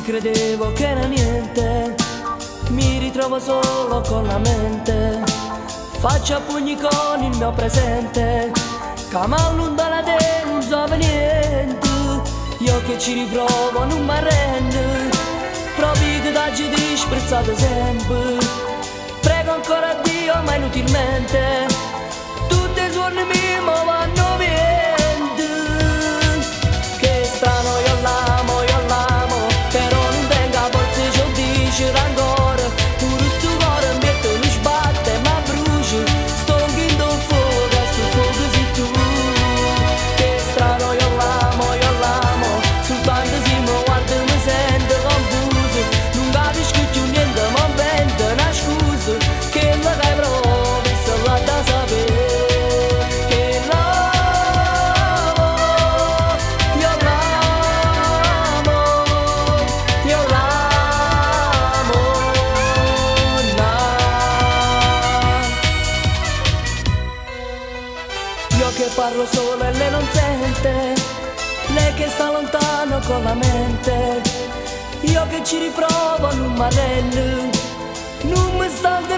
credevo che era niente, mi ritrovo solo con la mente. Faccio a pugni con il mio presente, Camal non da la te, non so per niente. Io che ci riprovo non mi arrendo, provi che d'oggi disprezzate sempre. Prego ancora Dio ma inutilmente, tutti i giorni mi vanno vento. Che strano io l'amo, però non tenga forse ciò dice ancora. Pure sto cuore mi metto non sbatte ma brucia, sto longhino il fuoco, sto fuoco sei tu. Che strano io l'amo, soltanto se mi guarda mi sento confuso. Non capisco più niente ma invento una scusa, che mi dai provi se la da sapere. Che l'amo, io l'amo, io l'amo, na. Io che parlo solo e lei non sente, lei che sta lontano con la mente. Io che ci riprovo non mi arrendo, non mi stanco